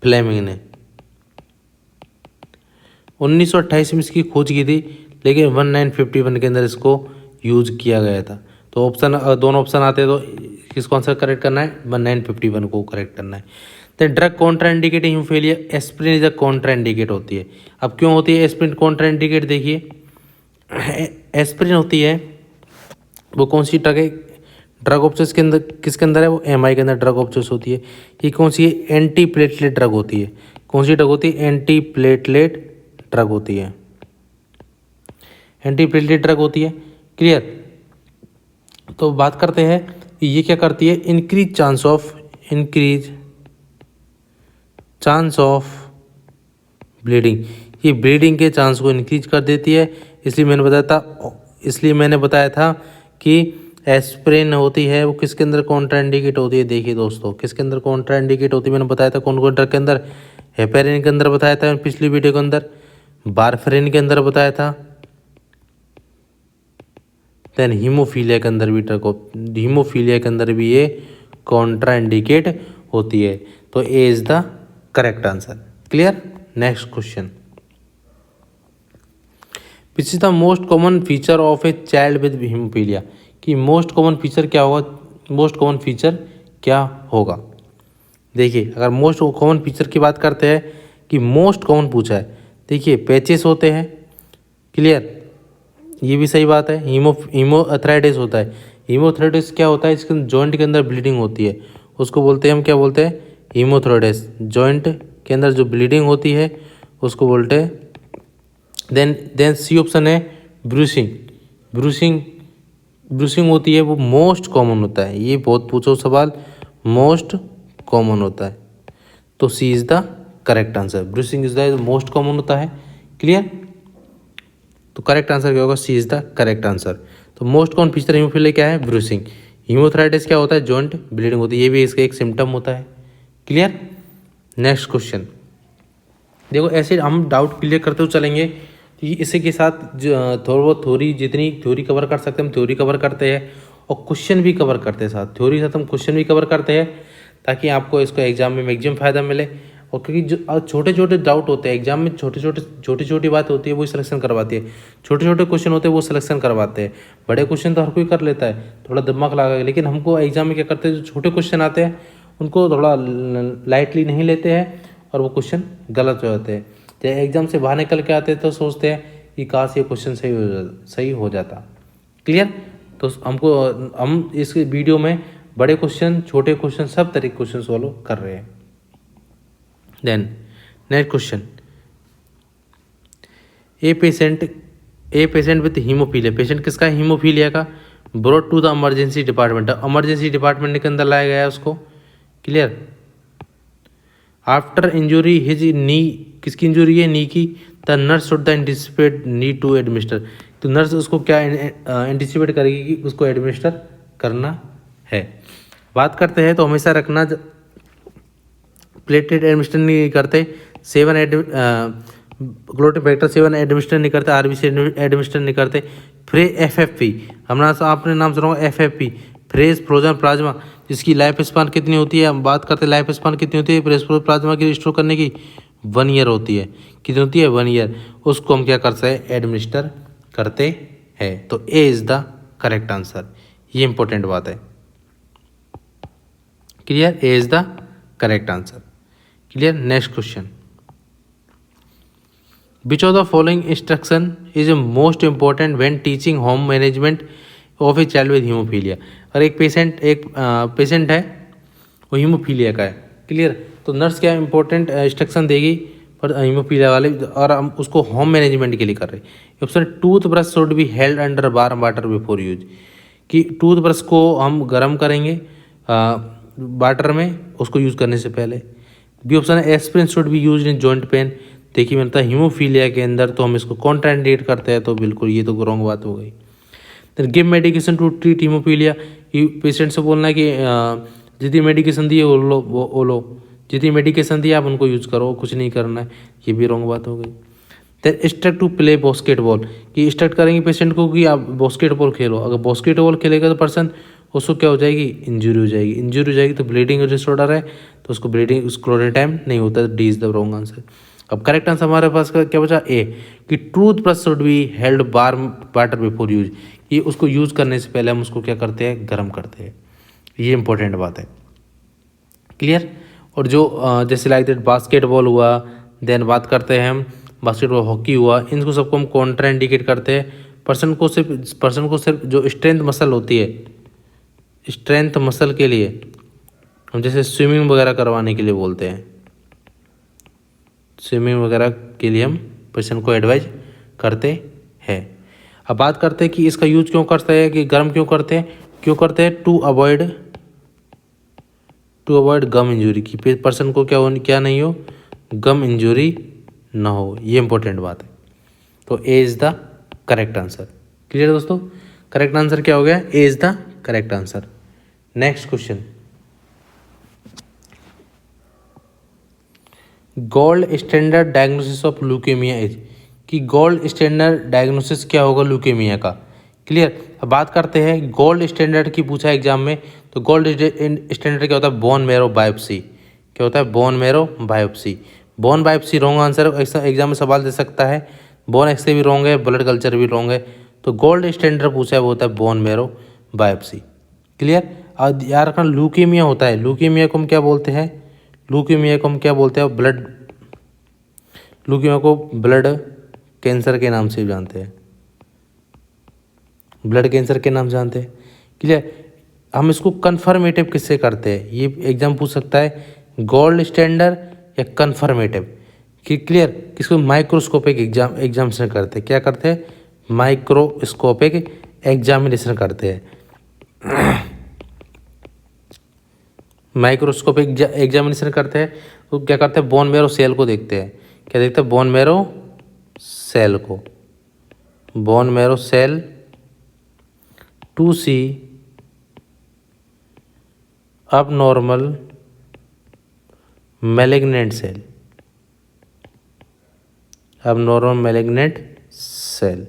फ्लेमिंग ने, 1928 में इसकी खोज की थी, लेकिन 1951 के अंदर इसको यूज किया गया था। तो ऑप्शन, दोनों ऑप्शन आते हैं, तो किसको आंसर करेक्ट करना है, 1951 को करेक्ट करना है। तो drug contraindicate haemophilia, aspirin is a contraindicate होती है। अब क्यों होती है एस्पिरिन कॉन्ट्राइंडिकेट, देखिए एस्पिरिन होती है वो कौन सी ड्रग है, ड्रग ऑफ चॉइस के अंदर किसके अंदर है, वो एमआई के अंदर ड्रग ऑफ चॉइस होती है। ये कौन सी है, एंटी प्लेटलेट ड्रग होती है। कौन सी ड्रग होती है, एंटी प्लेटलेट ड्रग होती है, एंटी प्लेटलेट ड्रग होती है, क्लियर। तो बात करते हैं कि ये क्या करती है, इंक्रीज चांस ऑफ ब्लीडिंग, ये ब्लीडिंग के चांस को इंक्रीज कर देती है। इसलिए मैंने बताया था कि एस्पिरिन होती है वो किसके अंदर कॉन्ट्राइंडिकेट होती है। देखिए दोस्तों, किसके अंदर कॉन्ट्राइंडिकेट होती है, मैंने बताया था कौन कौन ड्रग के अंदर, हेपेरिन के अंदर बताया था पिछली वीडियो के अंदर, वारफेरिन के अंदर बताया था, देन हीमोफीलिया के अंदर भी हीमोफीलिया के अंदर भी ये कॉन्ट्राइंडिकेट होती है। तो A is the correct answer, clear. Next question, which is the most common feature of a child with haemophilia, कि मोस्ट कॉमन फीचर क्या होगा, मोस्ट कॉमन फीचर क्या होगा। देखिए अगर मोस्ट कॉमन फीचर की बात करते हैं कि मोस्ट कॉमन पूछा है, देखिए पैचेस होते हैं, क्लियर, ये भी सही बात है। हीमोथ्राइटिस होता है, हीमोथ्राइटिस क्या होता है, इसके जॉइंट के अंदर ब्लीडिंग होती है, उसको बोलते हैं हम क्या बोलते हैं, हीमोथ्राइटिस। जॉइंट के अंदर जो ब्लीडिंग होती है उसको बोलते हैं। देन सी ऑप्शन है ब्रूसिंग होती है, वो मोस्ट कॉमन होता है। ये बहुत पूछो सवाल, मोस्ट कॉमन होता है, तो C is the correct answer. Bruising is the most common होता है, क्लियर। तो करेक्ट आंसर क्या होगा, C is the correct answer. तो मोस्ट कॉमन फीचर हीमोफीलिया क्या है, ब्रूसिंग। हीमोथ्राइटिस क्या होता है, जॉइंट ब्लीडिंग होती है, ये भी इसका एक सिम्टम होता है, क्लियर। नेक्स्ट क्वेश्चन, देखो ऐसे हम डाउट क्लियर करते हुए चलेंगे। इसी के साथ थोड़ा बहुत जितनी थ्योरी कवर कर सकते हैं हम थ्योरी कवर करते हैं, और क्वेश्चन भी कवर करते हैं साथ, थ्योरी के साथ हम क्वेश्चन भी कवर करते हैं, ताकि आपको इसको एग्जाम में मैक्सिमम फ़ायदा मिले। और क्योंकि जो छोटे छोटे डाउट होते हैं एग्जाम में, छोटी छोटी बात होती है वो सिलेक्शन करवाती है, छोटे छोटे क्वेश्चन होते हैं वो सिलेक्शन करवाते हैं। बड़े क्वेश्चन तो हर कोई कर लेता है, थोड़ा दिमाग लगा के, लेकिन हमको एग्जाम में क्या करते हैं, जो छोटे क्वेश्चन आते हैं उनको थोड़ा लाइटली नहीं लेते हैं, और वो क्वेश्चन गलत हो जाते हैं। जब एग्जाम से बाहर निकल के आते हैं तो सोचते हैं कि काश ये क्वेश्चन सही हो जाता, क्लियर। तो हम इस वीडियो में बड़े क्वेश्चन, छोटे क्वेश्चन, सब तरह के क्वेश्चन सॉल्व कर रहे हैं। Then next question, a patient with haemophilia, patient किसका है, हीमोफीलिया का, brought to the emergency department, emergency department के अंदर लाया गया उसको, clear. After injury his knee, किसकी इंजुरी है, नी की, the nurse should the anticipate need to administer, तो नर्स उसको क्या एंटिसिपेट करेगी कि उसको एडमिनिस्टर करना है। बात करते हैं तो हमेशा रखना, प्लेटलेट एडमिनिस्टर नहीं करते, ग्लूटामिक फैक्टर 7 एडमिनिस्टर नहीं करते, आरबीसी एडमिनिस्टर नहीं करते, FFP, आपने नाम सुना होगा FFP, फ्रेश फ्रोजन प्लाज्मा, जिसकी लाइफ स्पान कितनी होती है, हम बात करते हैं लाइफ स्पान कितनी होती है फ्रेश प्लाज्मा की स्टोर करने की, 1 ईयर होती है। कितनी होती है, 1 ईयर। उसको हम क्या करते हैं, एडमिनिस्टर करते है। तो A is the correct answer, ये इंपॉर्टेंट बात है। Clear, A is the correct answer. Clear. Next question, which of the following instruction is most important when teaching home management of a child with haemophilia. और एक patient है वो haemophilia का है। Clear, तो नर्स क्या इंपॉर्टेंट इंस्ट्रक्शन देगी पर हीमोफीलिया वाले, और हम उसको होम मैनेजमेंट के लिए कर रहे हैं। Option, tooth brush should be held under warm water before use, कि टूथ ब्रश को हम गर्म करेंगे वाटर में उसको यूज़ करने से पहले। बी ऑप्शन है, aspirin should be use in joint pain. देखिए मिलता है हीमोफीलिया के अंदर तो हम इसको कॉन्ट्राइंडिकेट करते हैं, तो बिल्कुल ये तो रॉन्ग बात हो गई। Then give medication to treat haemophilia, patient से बोलना है कि जितनी मेडिकेशन दी है वो लो, जितनी मेडिकेशन दी आप उनको यूज़ करो, कुछ नहीं करना है, ये भी रॉन्ग बात हो गई। Then instruct to play basketball, कि इंस्ट्रक्ट करेंगे पेशेंट को कि आप बास्केटबॉल खेलो। अगर बास्केटबॉल खेलेगा तो पर्सन उसको क्या हो जाएगी, इंजरी हो जाएगी। इंजरी हो जाएगी तो ब्लीडिंग डिसऑर्डर है, तो उसको ब्लीडिंग उसको टाइम नहीं होता। D is the wrong answer. अब करेक्ट आंसर हमारे पास क्या बचा, ए, कि tooth brush should be held warm water before use, ये उसको यूज़ करने से पहले हम उसको क्या करते हैं, गर्म करते हैं। ये इंपॉर्टेंट बात है। क्लियर। और जो जैसे लाइक दैट बास्केटबॉल हुआ, देन बात करते हैं हम बास्केटबॉल, हॉकी हुआ, इनको सबको हम कॉन्ट्रा इंडिकेट करते हैं। पर्सन को सिर्फ जो स्ट्रेंथ मसल होती है, स्ट्रेंथ मसल के लिए हम जैसे स्विमिंग वगैरह करवाने के लिए बोलते हैं, स्विमिंग वगैरह के लिए हम पेशेंट को एडवाइज करते हैं। अब बात करते हैं कि इसका यूज क्यों करते हैं, कि गर्म क्यों करते हैं, टू अवॉइड गम इंजरी, की पर्सन को क्या नहीं हो, गम इंजरी ना हो। ये इंपॉर्टेंट बात है। तो A is the correct answer. Clear दोस्तों, करेक्ट आंसर क्या हो गया, A is the correct answer. Next question, gold standard diagnosis of leukaemia is, कि गोल्ड स्टैंडर्ड डायग्नोसिस क्या होगा ल्यूकेमिया का। क्लियर। अब बात करते हैं गोल्ड स्टैंडर्ड की, पूछा एग्जाम में, तो गोल्ड स्टैंडर्ड क्या होता है, बोन मैरो बायोप्सी। क्या होता है, bone marrow biopsy. Bone biopsy wrong answer exam में सवाल दे सकता है। बोन एक्सरे भी रॉन्ग है, ब्लड कल्चर भी रॉन्ग है। तो गोल्ड स्टैंडर्ड पूछा है वो होता है बोन मैरो बायोप्सी। क्लियर। और याद रखना ल्यूकेमिया होता है, ल्यूकेमिया को हम क्या बोलते हैं, ल्यूकेमिया को हम क्या बोलते हैं, ल्यूकेमिया को ब्लड कैंसर के नाम से भी जानते हैं, ब्लड कैंसर के नाम जानते हैं। क्लियर। हम इसको कन्फर्मेटिव किससे करते हैं, ये एग्जाम पूछ सकता है, गोल्ड स्टैंडर्ड या कन्फर्मेटिव। कि क्लियर, किसको माइक्रोस्कोपिक एग्जामिनेशन करते हैं, क्या करते हैं, माइक्रोस्कोपिक एग्जामिनेशन करते हैं। माइक्रोस्कोपिक एग्जामिनेशन करते हैं तो क्या करते हैं, बोन मैरो सेल को देखते हैं। क्या देखते हैं, बोन मैरो सेल को, bone marrow cell to see abnormal malignant cell, abnormal malignant cell,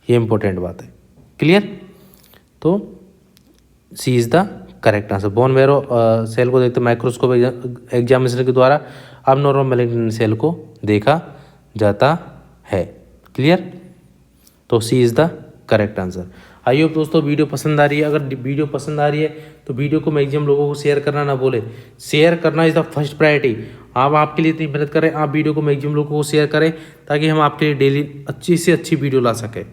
ये इंपॉर्टेंट बात है। क्लियर। तो C is the correct answer. Bone marrow cell को देखते माइक्रोस्कोप एग्जामिनेशन के द्वारा अब नॉर्मल मैलिग्नेंट सेल को देखा जाता है। क्लियर। तो C is the correct answer. I hope दोस्तों वीडियो पसंद आ रही है। अगर वीडियो पसंद आ रही है तो वीडियो को मैक्सिमम लोगों को शेयर करना ना भूलें। शेयर करना इज़ द फर्स्ट प्रायोरिटी। आप आपके लिए इतनी मेहनत करें, आप वीडियो को मैक्सिमम लोगों को शेयर करें ताकि हम आपके लिए डेली अच्छी से अच्छी वीडियो ला सकें।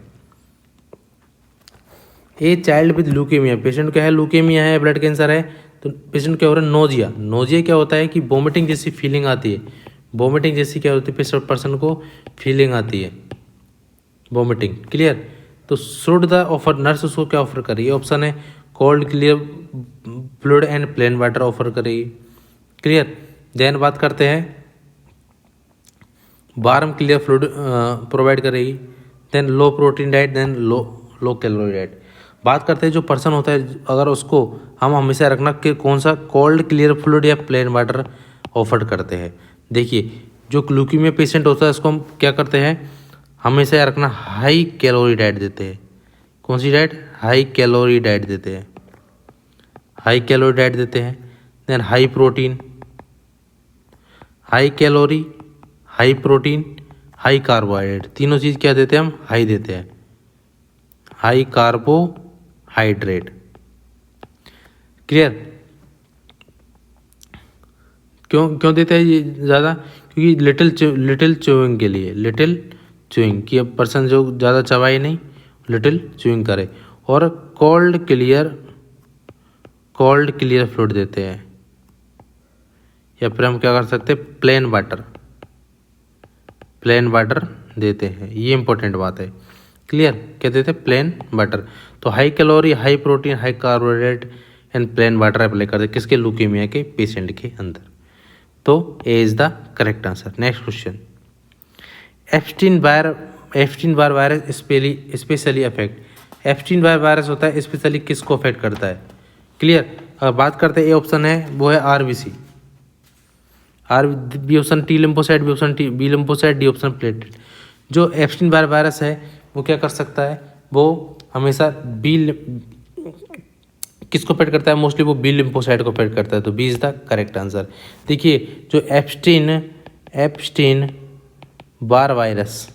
ए चाइल्ड विद ल्यूकेमिया, पेशेंट क्या है, ल्यूकेमिया है, ब्लड कैंसर है, तो पेशेंट क्या हो रहा है, नोजिया। नोजिया क्या होता है कि वोमिटिंग जैसी फीलिंग आती है, वोमिटिंग जैसी क्या होती है, पर्सन को फीलिंग आती है वोमिटिंग। क्लियर। तो शुड द ऑफर, नर्स उसको क्या ऑफर करेगी, ऑप्शन है cold clear fluid and plain water offer करेगी। क्लियर। देन बात करते हैं वार्म क्लियर फ्लूइड प्रोवाइड करेगी। Then low protein diet, then low calorie diet. बात करते हैं जो पर्सन होता है, अगर उसको हम हमेशा रखना कि कौन सा कोल्ड क्लियर फ्लूइड या प्लेन वाटर ऑफर करते हैं। देखिए जो ल्यूकेमिया पेशेंट होता है उसको हम क्या करते हैं, हमेशा रखना हाई कैलोरी डाइट देते हैं। कौन सी डाइट, हाई कैलोरी डाइट देते हैं, हाई कैलोरी डाइट देते हैं। Then high protein, high calorie, high protein, high carbohydrate, तीनों चीज़ क्या देते हैं हम, हाई देते हैं। High carbohydrate. क्लियर? क्यों देता है ये ज़्यादा? क्योंकि लिटिल च्यूइंग के लिए, लिटिल च्यूइंग कि अब पर्सन जो ज़्यादा चबाए नहीं, लिटिल च्यूइंग करे। और कोल्ड क्लियर फ्लूइड देते हैं, या फिर हम क्या कर सकते हैं, प्लेन वाटर देते हैं। ये इंपॉर्टेंट बात है। क्लियर? क्या देते हैं? Plain water. तो high calorie, high protein, high carbohydrate and plain water apply करते किसके? ल्यूकेमिया के पेशेंट के अंदर। तो A is the correct answer. Next question, Epstein Barr virus specially affect. Epstein Barr virus होता है स्पेशली किसको अफेक्ट करता है? क्लियर? अगर बात करते हैं, ए ऑप्शन है वो है RBC, B option T lymphocyte, B option B lymphocyte, D option platelet. जो एप्स्टीन बार वायरस है वो क्या कर सकता है? वो हमेशा किसको अफेक्ट करता है? मोस्टली वो बी लिम्फोसाइट को अफेक्ट करता है। तो B is the correct answer. देखिए, जो Epstein Barr virus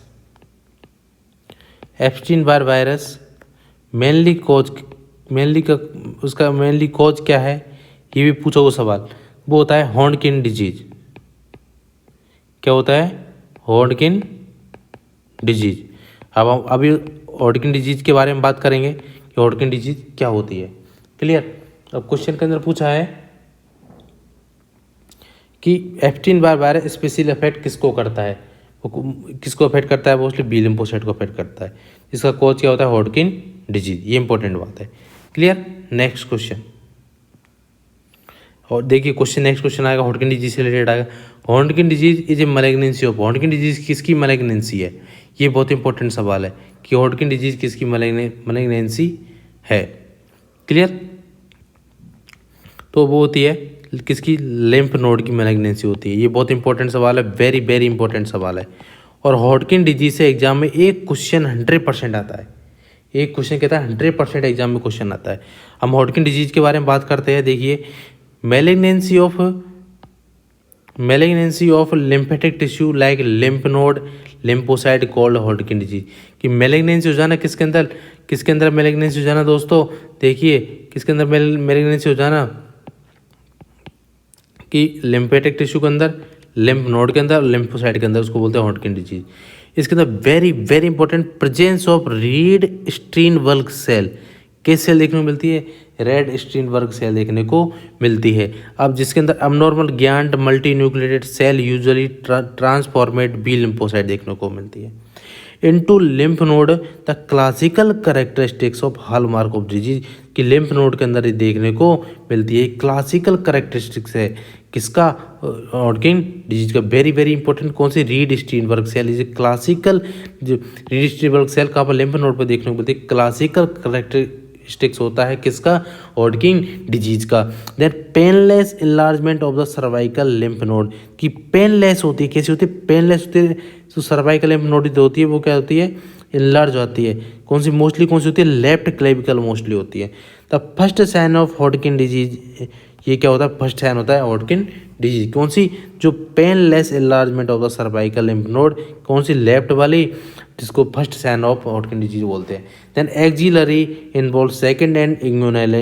mainly cause क्या है? ये भी पूछा वो सवाल। वो होता है हॉर्नकिन डिजीज। क्या होता है? हॉर्नकिन डिजीज। अब हम अभी हॉर्नकिन डिजीज के बारे में बात करेंगे कि हॉर्नकिन डिजीज क्या होती है। क्लियर? अब क्वेश्चन के अंदर पूछा है कि Epstein Barr virus specially affect किसको करता है? वो किसको अफेक्ट करता है? मोस्टली बी लिम्फोसाइट को अफेक्ट करता है। इसका कॉज क्या होता है? हॉर्नकिन डिजीज। ये इंपॉर्टेंट बात है। क्लियर? नेक्स्ट क्वेश्चन, और देखिए क्वेश्चन, नेक्स्ट क्वेश्चन आएगा हॉर्नकिन डिजीज से रिलेटेड आएगा। Hodgkin disease is a malignancy of. Hodgkin disease किसकी मैलिग्नेंसी है? ये बहुत इंपॉर्टेंट सवाल है कि हॉर्नकिन डिजीज किसकी मैलिग्नेंसी है। क्लियर? तो वो होती है किसकी? लिम्फ नोड की मैलिग्नेंसी होती है। ये बहुत इंपॉर्टेंट सवाल है, वेरी वेरी इंपॉर्टेंट सवाल है। और हॉर्नकिन डिजीज से एग्जाम में एक क्वेश्चन 100% आता है। एक क्वेश्चन कहता है 100% एग्जाम में क्वेश्चन आता है। हम हॉर्नकिन डिजीज के बारे में बात करते हैं। देखिए, malignancy of lymphatic tissue like lymph node, lymphocyte called Hodgkin disease. कि मैलिग्नेंसी हो जाना किसके अंदर मैलिग्नेंसी हो जाना दोस्तों? देखिए, किसके अंदर मैलिग्नेंसी हो जाना? कि लिम्फेटिक टिश्यू के अंदर, लिम्फ नोड के अंदर, लिम्फोसाइट के अंदर, उसको बोलते हैं हॉर्नकिन डिजीज। इसके अंदर very very important presence of Reed Sternberg cell. किस सेल देखने को मिलती है? रेड स्टीनबर्ग सेल देखने को मिलती है। अब जिसके अंदर abnormal giant multinucleated cell usually transformed B lymphocyte देखने को मिलती है। Into lymph node the classical characteristics of hallmark of disease. कि लिम्फ नोड के अंदर ये देखने को मिलती है। क्लासिकल करेक्टरिस्टिक्स है किसका? हॉर्नकिन डिजीज का। Very very important. कौन सी? Reed Sternberg cell. Is classical. जो रीड स्टीनबर्ग सेल कहाँ पर? लिम्फ नोड पर देखने को मिलती है। क्लासिकल करेक्टरिस्टिक्स होता है किसका? हॉर्नकिन डिजीज का। Then painless enlargement of the cervical lymph node. कि पेनलेस होती है। कैसी होती है? पेनलेस होती है। जो सर्वाइकल लिम्फ नोड होती है वो क्या होती है? इनलार्ज होती है। कौन सी होती है? लेफ्ट क्लेविकल मोस्टली होती है। The first sign of Hodgkin disease, ये क्या होता है? फर्स्ट साइन होता है हॉर्नकिन डिजीज। कौन सी? जो painless enlargement of the cervical lymph node. कौन सी? लेफ्ट वाली, जिसको first sign of Hodgkin disease बोलते हैं। Then axillary involve second and इम्यूनल।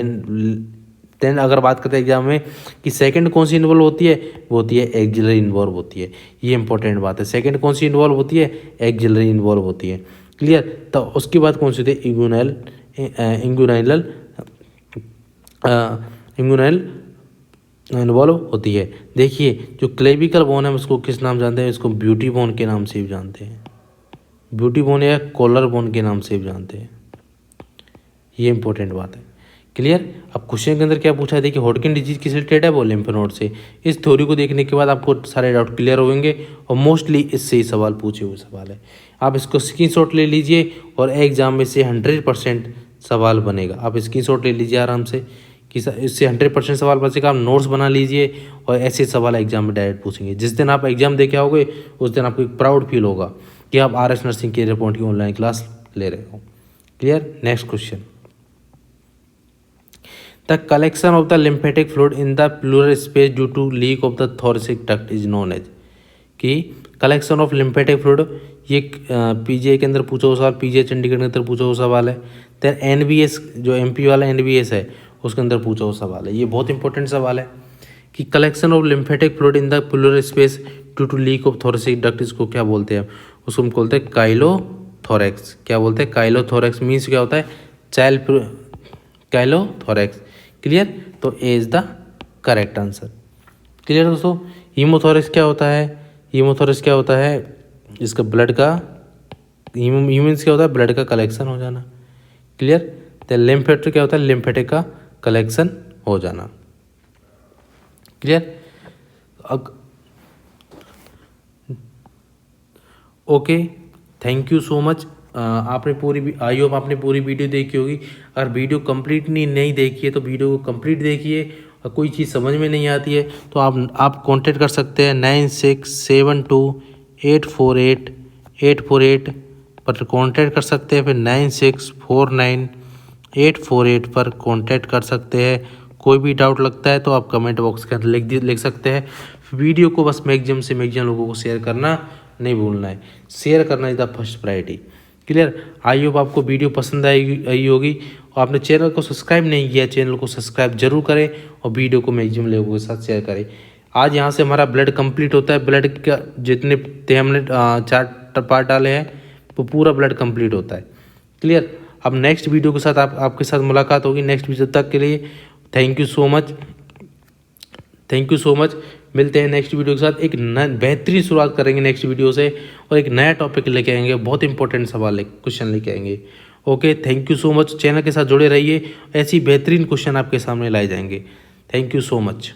देन अगर बात करते हैं एग्जाम में कि सेकंड कौन सी इन्वॉल्व होती है? वो होती है एक्सिलरी इन्वॉल्व होती है। ये इंपॉर्टेंट बात है। सेकंड कौन सी इन्वॉल्व होती है? एक्सिलरी इन्वॉल्व होती है। क्लियर? तो उसके बाद कौन सी होती है? इम्यूनल इन्वॉल्व होती है। देखिए, जो क्लेविकल बोन है उसको किस नाम जानते हैं? इसको ब्यूटी बोन के नाम से भी जानते हैं। ब्यूटी बोन या कॉलर बोन के नाम से भी जानते हैं। ये इंपॉर्टेंट बात है। क्लियर? अब क्वेश्चन के अंदर क्या पूछा है? देखिए, हॉर्नकिन डिजीज किस रिलेटेड है? वो लिम्फ नोड से। इस थ्योरी को देखने के बाद आपको सारे डाउट क्लियर होंगे और मोस्टली इससे ही सवाल पूछे हुए सवाल है। आप इसको स्क्रीनशॉट ले लीजिए और एग्जाम में से 100% सवाल बनेगा। आप स्क्रीनशॉट ले लीजिए आराम से कि इससे 100% सवाल बचेगा। आप नोट्स बना लीजिए और ऐसे सवाल एग्जाम में डायरेक्ट पूछेंगे। जिस दिन आप एग्जाम दे के आओगे उस दिन आपको एक प्राउड फील होगा कि आप RS नर्सिंग कैरियर पॉइंट की ऑनलाइन क्लास ले रहे हो। Clear? Next question, the collection of the lymphatic fluid in the pleural space due to leak of the thoracic duct is known as. कि collection of lymphatic fluid, ये PGI के अंदर पूछा हुआ सवाल, पीजीआई चंडीगढ़ के अंदर पूछा हुआ सवाल है। देन एनबीएस जो एमपी वाला एनबीएस है उसके अंदर पूछा हुआ सवाल है। ये बहुत इंपॉर्टेंट सवाल है कि collection of lymphatic fluid in the pleural space due to leak of thoracic duct, इसको क्या बोलते हैं? उसको हम बोलते हैं काइलोथोरैक्स। क्या बोलते हैं? काइलोथोरैक्स मीन्स क्या होता है? Child chylothorax. क्लियर? तो A is the correct answer. Clear दोस्तों? हीमोथोरैक्स क्या होता है? हीमोथोरैक्स क्या होता है? इसका ब्लड का हीमोमीन्स क्या होता है? ब्लड का कलेक्शन हो जाना। क्लियर? तो लिम्फेटिक क्या होता है? लिम्फेटिक का कलेक्शन हो जाना। Clear? Okay, thank you so much. आपने पूरी आई होप आपने पूरी वीडियो देखी होगी। अगर वीडियो कंप्लीट नहीं देखी है तो वीडियो को कंप्लीट देखिए, और कोई चीज़ समझ में नहीं आती है तो आप कांटेक्ट कर सकते हैं 9672848848 पर कांटेक्ट कर सकते हैं, फिर 96498488 पर कांटेक्ट कर सकते हैं। कोई भी डाउट लगता है तो आप कमेंट बॉक्स के अंदर लिख सकते हैं। वीडियो को बस मैक्सिमम से मैक्सिमम लोगों को शेयर करना नहीं भूलना है। शेयर करना is the first priority. Clear? I hope आपको वीडियो पसंद आई होगी, और आपने चैनल को सब्सक्राइब नहीं किया, चैनल को सब्सक्राइब जरूर करें और वीडियो को मैक्सिमम लोगों के साथ शेयर करें। आज यहाँ से हमारा ब्लड कंप्लीट होता है। ब्लड का जितने हमने 4 पार्ट डाले हैं तो पूरा ब्लड कंप्लीट होता है। क्लियर? अब नेक्स्ट वीडियो के साथ आपके साथ मुलाकात होगी। नेक्स्ट वीडियो तक के लिए thank you so much. Thank you so much. मिलते हैं नेक्स्ट वीडियो के साथ। एक बेहतरीन शुरुआत करेंगे नेक्स्ट वीडियो से, और एक नया टॉपिक लेके आएंगे। बहुत इंपॉर्टेंट सवाल है, क्वेश्चन लेके आएंगे। Okay, thank you so much. Channel के साथ जुड़े रहिए, ऐसी बेहतरीन क्वेश्चन आपके सामने लाए जाएंगे। Thank you so much.